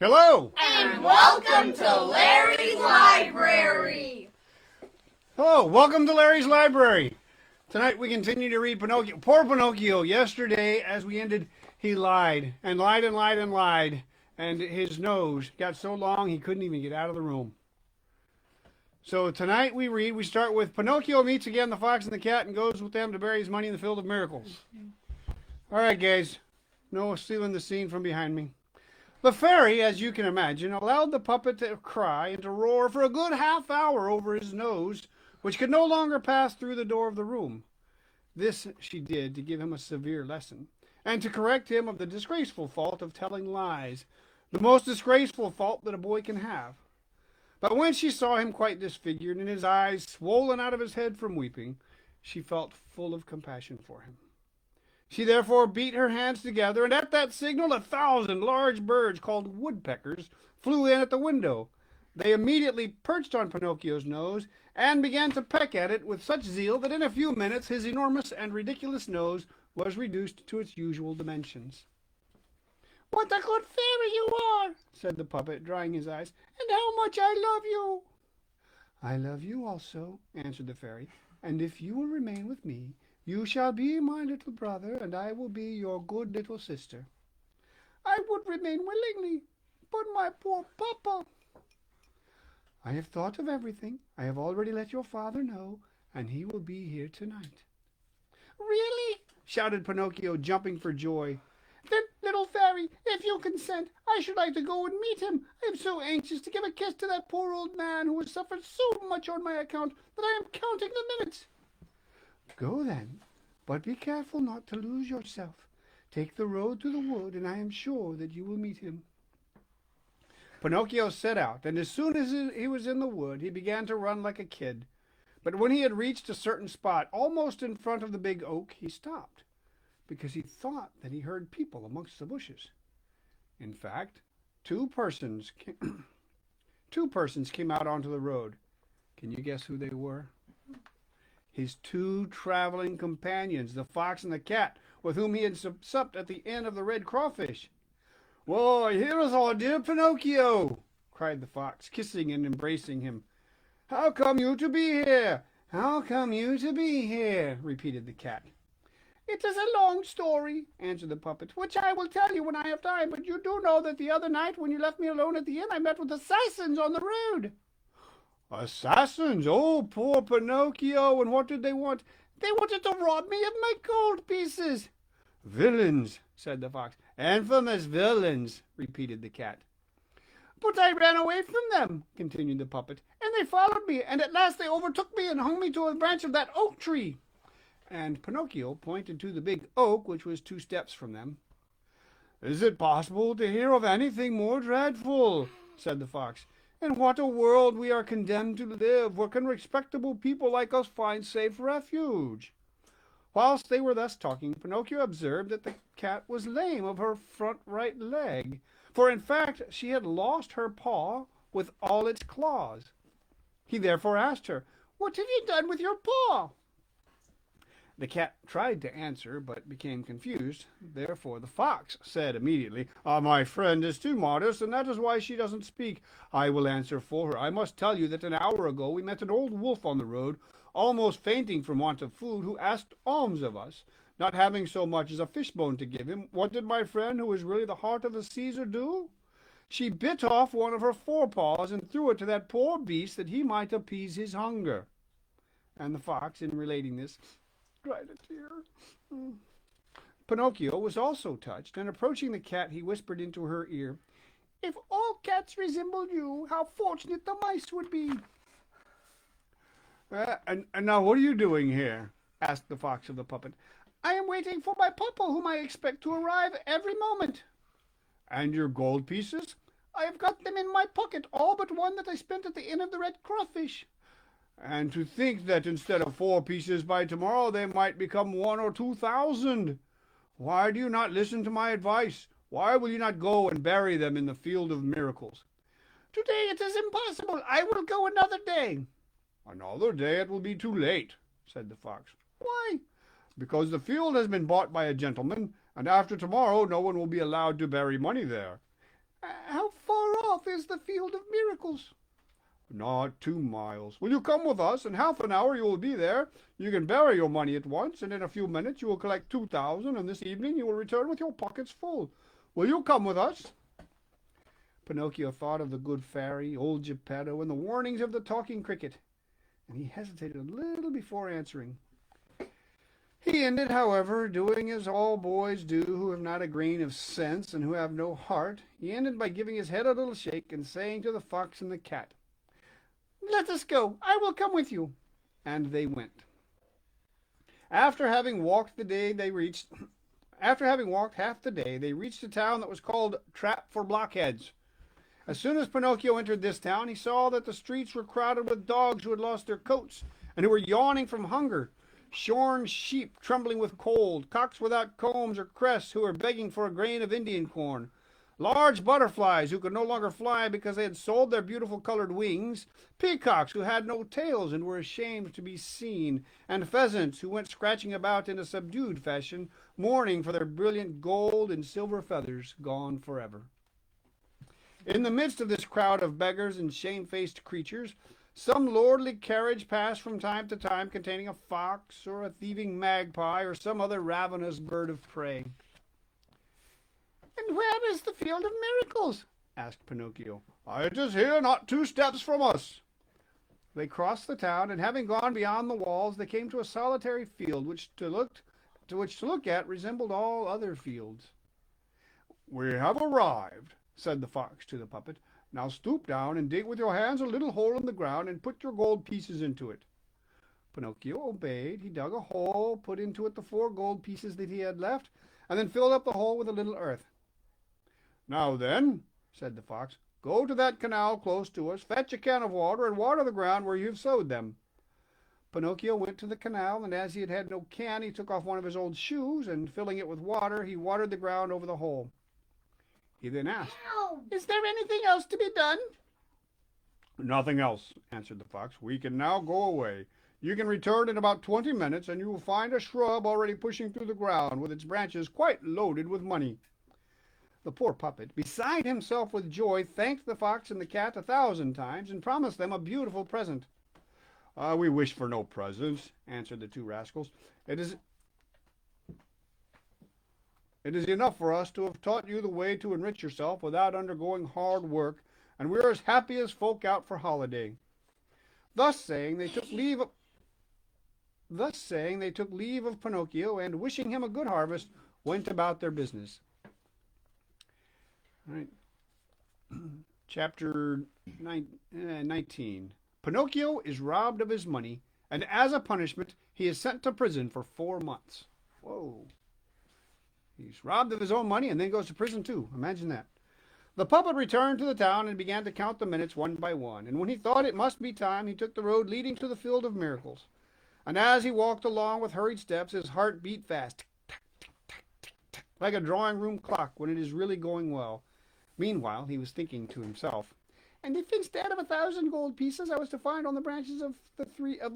Hello! And welcome to Larry's Library! Hello, welcome to Larry's Library. Tonight we continue to read Pinocchio. Poor Pinocchio. Yesterday, as we ended, he lied and lied and lied and lied. And his nose got so long he couldn't even get out of the room. So tonight we start with Pinocchio meets again the fox and the cat and goes with them to bury his money in the field of miracles. All right, guys. No stealing the scene from behind me. The fairy, as you can imagine, allowed the puppet to cry and to roar for a good half hour over his nose, which could no longer pass through the door of the room. This she did to give him a severe lesson, and to correct him of the disgraceful fault of telling lies, the most disgraceful fault that a boy can have. But when she saw him quite disfigured and his eyes swollen out of his head from weeping, she felt full of compassion for him. She therefore beat her hands together, and at that signal 1,000 large birds called woodpeckers flew in at the window. They immediately perched on Pinocchio's nose and began to peck at it with such zeal that in a few minutes his enormous and ridiculous nose was reduced to its usual dimensions. "What a good fairy you are," said the puppet, drying his eyes, "and how much I love you." "I love you also," answered the fairy, "and if you will remain with me, you shall be my little brother, and I will be your good little sister." "I would remain willingly, but my poor papa—" "I have thought of everything. I have already let your father know, and he will be here tonight." "Really?" shouted Pinocchio, jumping for joy. "Then, little fairy, if you consent, I should like to go and meet him. I am so anxious to give a kiss to that poor old man who has suffered so much on my account that I am counting the minutes." "Go then, but be careful not to lose yourself. Take the road to the wood, and I am sure that you will meet him." Pinocchio set out, and as soon as he was in the wood, he began to run like a kid. But when he had reached a certain spot, almost in front of the big oak, he stopped, because he thought that he heard people amongst the bushes. In fact, two persons came out onto the road. Can you guess who they were? His two traveling companions, the fox and the cat, with whom he had supped at the Inn of the Red Crawfish. "Why, here is our dear Pinocchio!" cried the fox, kissing and embracing him. "How come you to be here? How come you to be here?" repeated the cat. "It is a long story," answered the puppet, "which I will tell you when I have time. But you do know that the other night, when you left me alone at the inn, I met with assassins on the road." "Assassins? Oh, poor Pinocchio! And what did they want?" "They wanted to rob me of my gold pieces." "Villains!" said the fox. "Infamous villains!" repeated the cat. "But I ran away from them," continued the puppet, "and they followed me, and at last they overtook me and hung me to a branch of that oak tree." And Pinocchio pointed to the big oak, which was 2 steps from them. "Is it possible to hear of anything more dreadful?" said the fox. "In what a world we are condemned to live! Where can respectable people like us find safe refuge?" Whilst they were thus talking, Pinocchio observed that the cat was lame of her front right leg, for in fact she had lost her paw with all its claws. He therefore asked her, "What have you done with your paw?" The cat tried to answer, but became confused. Therefore the fox said immediately, "My friend is too modest, and that is why she doesn't speak. I will answer for her. I must tell you that an hour ago we met an old wolf on the road, almost fainting from want of food, who asked alms of us. Not having so much as a fishbone to give him, what did my friend, who is really the heart of the Caesar, do? She bit off one of her forepaws and threw it to that poor beast that he might appease his hunger." And the fox, in relating this, cried a tear. Pinocchio was also touched, and approaching the cat, he whispered into her ear, "If all cats resembled you, how fortunate the mice would be." And now what are you doing here?" asked the fox of the puppet. "I am waiting for my papa, whom I expect to arrive every moment." "And your gold pieces?" "I have got them in my pocket, all but one that I spent at the Inn of the Red Crawfish." "And to think that instead of 4 pieces by tomorrow they might become 1 or 2,000. Why do you not listen to my advice? Why will you not go and bury them in the field of miracles?" "Today it is impossible. I will go another day." "Another day it will be too late," said the fox. "Why?" "Because the field has been bought by a gentleman, and after tomorrow no one will be allowed to bury money there." "How far south is the Field of Miracles." "Not 2 miles. Will you come with us? In half an hour you will be there. You can bury your money at once, and in a few minutes you will collect 2,000, and this evening you will return with your pockets full. Will you come with us?" Pinocchio thought of the good fairy, old Geppetto, and the warnings of the talking cricket, and he hesitated a little before answering. He ended, however, doing as all boys do who have not a grain of sense and who have no heart. He ended by giving his head a little shake and saying to the fox and the cat, "Let us go. I will come with you." And they went. After having walked half the day, they reached a town that was called Trap for Blockheads. As soon as Pinocchio entered this town, he saw that the streets were crowded with dogs who had lost their coats and who were yawning from hunger, shorn sheep trembling with cold, cocks without combs or crests who were begging for a grain of Indian corn, large butterflies who could no longer fly because they had sold their beautiful colored wings, peacocks who had no tails and were ashamed to be seen, and pheasants who went scratching about in a subdued fashion, mourning for their brilliant gold and silver feathers gone forever. In the midst of this crowd of beggars and shamefaced creatures, some lordly carriage passed from time to time containing a fox or a thieving magpie or some other ravenous bird of prey. "And where is the Field of Miracles?" asked Pinocchio. "It is here, not 2 steps from us." They crossed the town, and having gone beyond the walls, they came to a solitary field which to look at resembled all other fields. "We have arrived," said the fox to the puppet. "Now stoop down and dig with your hands a little hole in the ground and put your gold pieces into it." Pinocchio obeyed. He dug a hole, put into it the 4 gold pieces that he had left, and then filled up the hole with a little earth. "Now then," said the fox, "go to that canal close to us, fetch a can of water, and water the ground where you have sowed them." Pinocchio went to the canal, and as he had had no can, he took off one of his old shoes, and filling it with water, he watered the ground over the hole. He then asked, "Is there anything else to be done?" "Nothing else," answered the fox. "We can now go away. You can return in about 20 minutes, and you will find a shrub already pushing through the ground, with its branches quite loaded with money." The poor puppet, beside himself with joy, thanked the fox and the cat 1,000 times, and promised them a beautiful present. "We wish for no presents," answered the 2 rascals. It is enough for us to have taught you the way to enrich yourself without undergoing hard work, and we are as happy as folk out for holiday." Thus saying, they took leave of Pinocchio, and wishing him a good harvest, went about their business. All right. Chapter 19. Pinocchio is robbed of his money, and as a punishment, he is sent to prison for 4 months. Whoa. He's robbed of his own money and then goes to prison too. Imagine that. The puppet returned to the town and began to count the minutes one by one. And when he thought it must be time, he took the road leading to the Field of Miracles. And as he walked along with hurried steps, his heart beat fast, like a drawing room clock when it is really going well. Meanwhile, he was thinking to himself, "And if instead of 1,000 gold pieces I was to find on the branches of the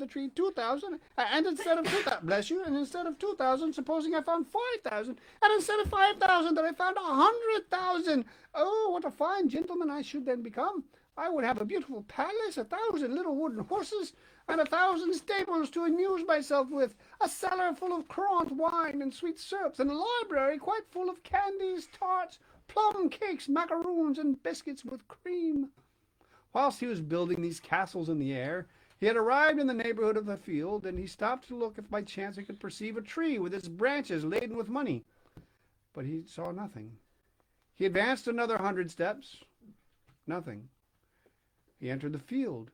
tree 2,000, and instead of 2,000, bless you, and instead of 2,000, supposing I found 5,000, and instead of 5,000 that I found 100,000, oh, what a fine gentleman I should then become! I would have a beautiful palace, 1,000 little wooden horses, and 1,000 stables to amuse myself with, a cellar full of currant wine and sweet syrups, and a library quite full of candies, tarts, plum cakes, macaroons, and biscuits with cream." Whilst he was building these castles in the air, he had arrived in the neighborhood of the field, and he stopped to look if by chance he could perceive a tree with its branches laden with money. But he saw nothing. He advanced another 100 steps. Nothing. He entered the field.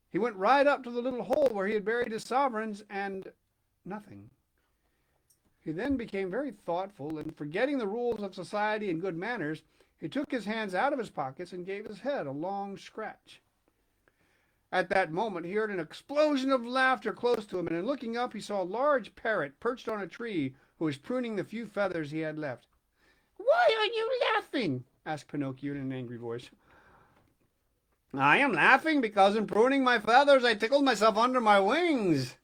He went right up to the little hole where he had buried his sovereigns, and nothing. He then became very thoughtful, and forgetting the rules of society and good manners, he took his hands out of his pockets and gave his head a long scratch. At that moment he heard an explosion of laughter close to him, and in looking up he saw a large parrot perched on a tree who was pruning the few feathers he had left. "Why are you laughing?" asked Pinocchio in an angry voice. "I am laughing because in pruning my feathers I tickled myself under my wings."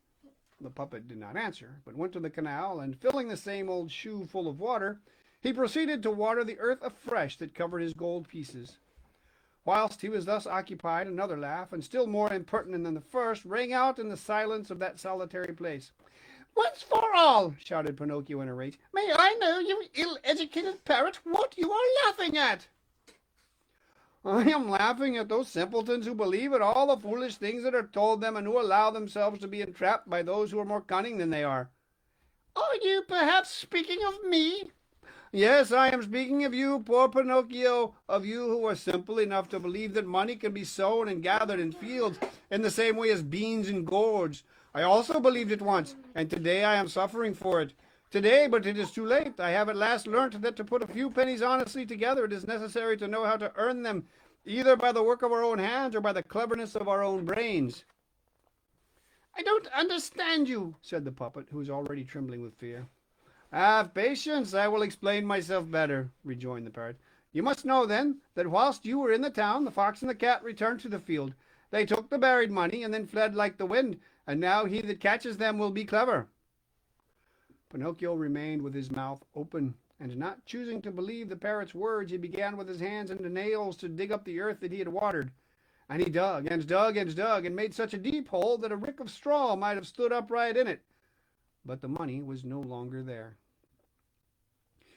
The puppet did not answer, but went to the canal, and filling the same old shoe full of water, he proceeded to water the earth afresh that covered his gold pieces. Whilst he was thus occupied, another laugh, and still more impertinent than the first, rang out in the silence of that solitary place. Once for all, shouted Pinocchio in a rage, may I know, you ill-educated parrot, what you are laughing at? I am laughing at those simpletons who believe in all the foolish things that are told them and who allow themselves to be entrapped by those who are more cunning than they are. Are you perhaps speaking of me? Yes, I am speaking of you, poor Pinocchio, of you who are simple enough to believe that money can be sown and gathered in fields in the same way as beans in gourds. I also believed it once, and today I am suffering for it. Today, but it is too late. I have at last learnt that to put a few pennies honestly together, it is necessary to know how to earn them, either by the work of our own hands or by the cleverness of our own brains. I don't understand you, said the puppet, who was already trembling with fear. Have patience, I will explain myself better, rejoined the parrot. You must know, then, that whilst you were in the town, the fox and the cat returned to the field. They took the buried money and then fled like the wind, and now he that catches them will be clever. Pinocchio remained with his mouth open, and not choosing to believe the parrot's words, he began with his hands and nails to dig up the earth that he had watered. And he dug and dug and dug, and made such a deep hole that a rick of straw might have stood upright in it. But the money was no longer there.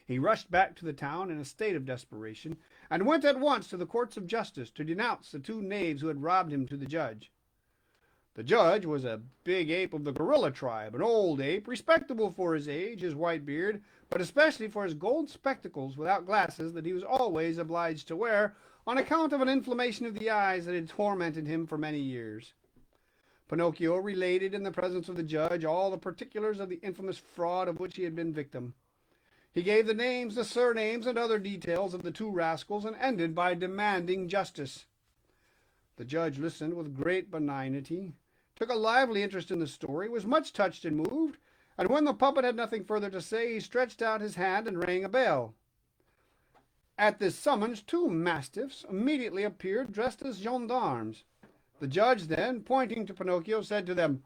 He rushed back to the town in a state of desperation, and went at once to the courts of justice to denounce the two knaves who had robbed him to the judge. The judge was a big ape of the gorilla tribe, an old ape, respectable for his age, his white beard, but especially for his gold spectacles without glasses that he was always obliged to wear on account of an inflammation of the eyes that had tormented him for many years. Pinocchio related in the presence of the judge all the particulars of the infamous fraud of which he had been victim. He gave the names, the surnames, and other details of the two rascals, and ended by demanding justice. The judge listened with great benignity, took a lively interest in the story, was much touched and moved, and when the puppet had nothing further to say, he stretched out his hand and rang a bell. At this summons, two mastiffs immediately appeared dressed as gendarmes. The judge then, pointing to Pinocchio, said to them,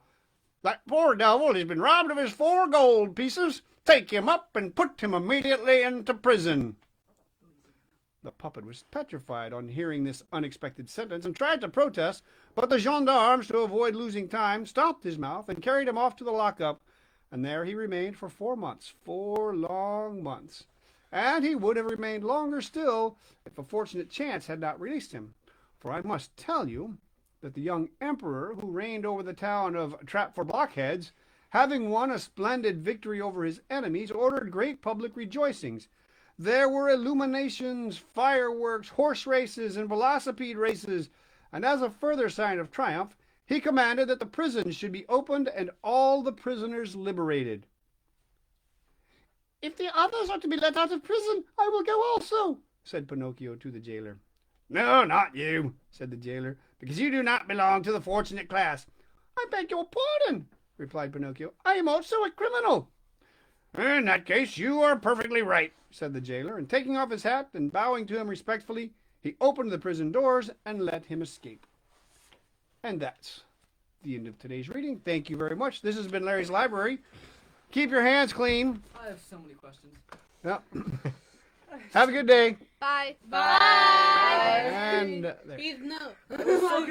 That poor devil has been robbed of his 4 gold pieces. Take him up and put him immediately into prison. The puppet was petrified on hearing this unexpected sentence and tried to protest, but the gendarmes, to avoid losing time, stopped his mouth and carried him off to the lockup, and there he remained for 4 months, 4 long months. And he would have remained longer still if a fortunate chance had not released him. For I must tell you that the young emperor who reigned over the town of Trap for Blockheads, having won a splendid victory over his enemies, ordered great public rejoicings. There were illuminations, fireworks, horse races, and velocipede races, and as a further sign of triumph, he commanded that the prisons should be opened and all the prisoners liberated. If the others are to be let out of prison, I will go also, said Pinocchio to the jailer. No, not you, said the jailer, because you do not belong to the fortunate class. I beg your pardon, replied Pinocchio. I am also a criminal. In that case, you are perfectly right, said the jailer, and taking off his hat and bowing to him respectfully, he opened the prison doors and let him escape. And that's the end of today's reading. Thank you very much. This has been Larry's Library. Keep your hands clean. I have so many questions. Yeah. Have a good day. Bye. Bye. And there. He's no.